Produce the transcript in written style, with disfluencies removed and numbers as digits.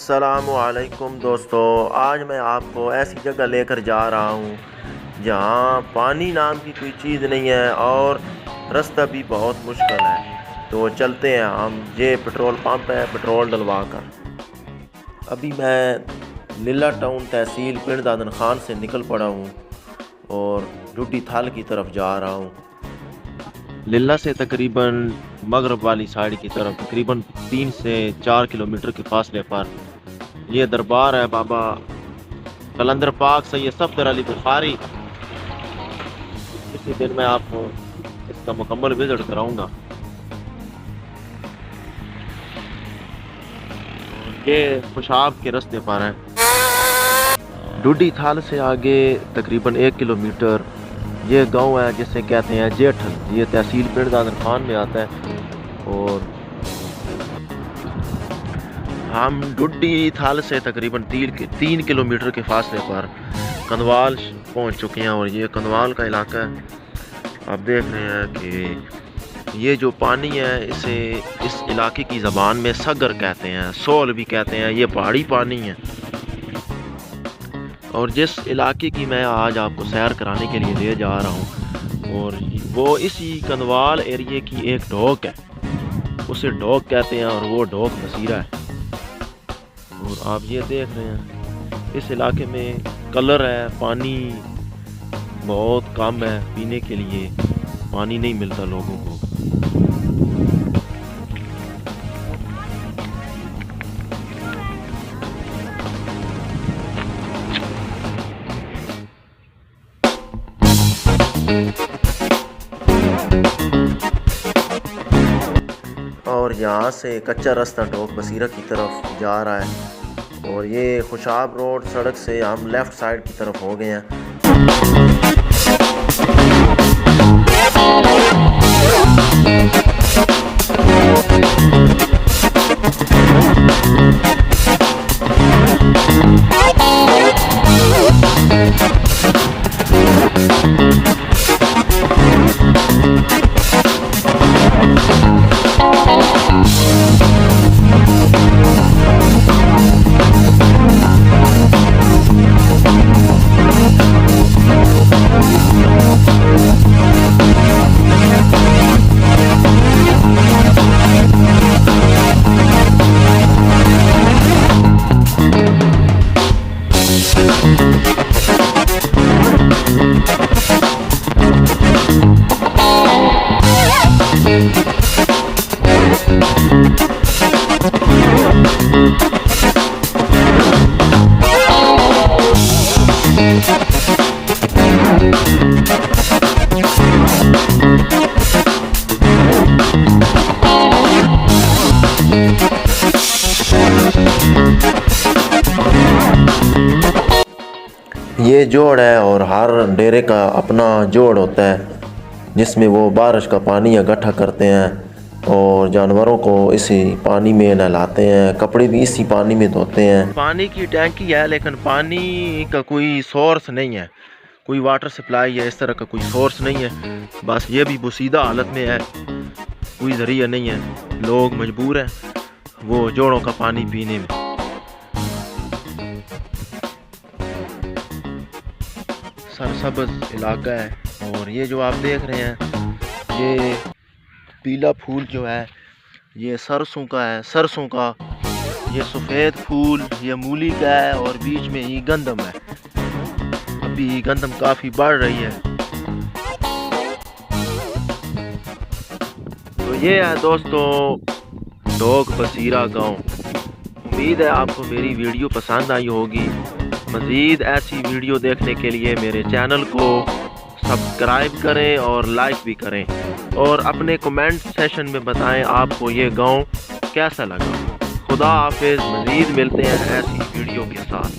अस्सलामुअलैकुम दोस्तों, आज मैं आपको ऐसी जगह लेकर जा रहा हूँ जहाँ पानी नाम की कोई चीज़ नहीं है और रास्ता भी बहुत मुश्किल है। तो चलते हैं हम। ये पेट्रोल पंप है, पेट्रोल डलवा कर। अभी मैं लीला टाउन तहसील पिंड दादन खान से निकल पड़ा हूँ और डुड्डी थाल की तरफ जा रहा हूँ। लीला से तकरीबन मगरब वाली साइड की तरफ तकरीबन 3 से 4 किलोमीटर के फासले पर ये दरबार है बाबा कलंदर पाक सैयद सफदर अली बुखारी। इसी दिन मैं आपको इसका मुकम्मल विजिट कराऊंगा। ये खुशाब के रास्ते पर है। डुड्डी थाल से आगे तकरीबन 1 किलोमीटर ये गांव है जिसे कहते हैं जेठल। ये तहसील पिंड दादन खान में आता है और हम डुड्डी थाल से तकरीबन 3 किलोमीटर के फासले पर कंदवाल पहुंच चुके हैं और ये कंदवाल का इलाका है। आप देख रहे हैं कि ये जो पानी है इसे इस इलाके की ज़बान में सगर कहते हैं, सोल भी कहते हैं। ये पहाड़ी पानी है और जिस इलाके की मैं आज आपको सैर कराने के लिए ले जा रहा हूँ और वो इसी कंदवाल एरिए की एक ढोक है, उसे ढोक कहते हैं और वो ढोक बसीरा है। और आप ये देख रहे हैं इस इलाके में कलर है, पानी बहुत कम है, पीने के लिए पानी नहीं मिलता लोगों को। और यहाँ से कच्चा रास्ता ढोक बसीरा की तरफ जा रहा है और ये खुशाब रोड सड़क से हम लेफ़्ट साइड की तरफ हो गए हैं। ये जोड़ है और हर डेरे का अपना जोड़ होता है जिसमें वो बारिश का पानी इकट्ठा करते हैं और जानवरों को इसी पानी में नहलाते हैं, कपड़े भी इसी पानी में धोते हैं। पानी की टैंकी है लेकिन पानी का कोई सोर्स नहीं है, कोई वाटर सप्लाई है इस तरह का कोई सोर्स नहीं है। बस ये भी बोसीदा हालत में है, कोई ज़रिया नहीं है, लोग मजबूर हैं वो जोड़ों का पानी पीने में। सरसब्ज इलाका है और ये जो आप देख रहे हैं ये पीला फूल जो है ये सरसों का है, सरसों का। ये सफ़ेद फूल ये मूली का है और बीच में ही गंदम है। अभी गंदम काफ़ी बढ़ रही है। तो ये है दोस्तों ढोक बसीरा गांव। उम्मीद है आपको मेरी वीडियो पसंद आई होगी। मज़ीद ऐसी वीडियो देखने के लिए मेरे चैनल को सब्सक्राइब करें और लाइक भी करें और अपने कमेंट सेशन में बताएं आपको ये गांव कैसा लगा। खुदा हाफिज़। मज़ीद मिलते हैं ऐसी वीडियो के साथ।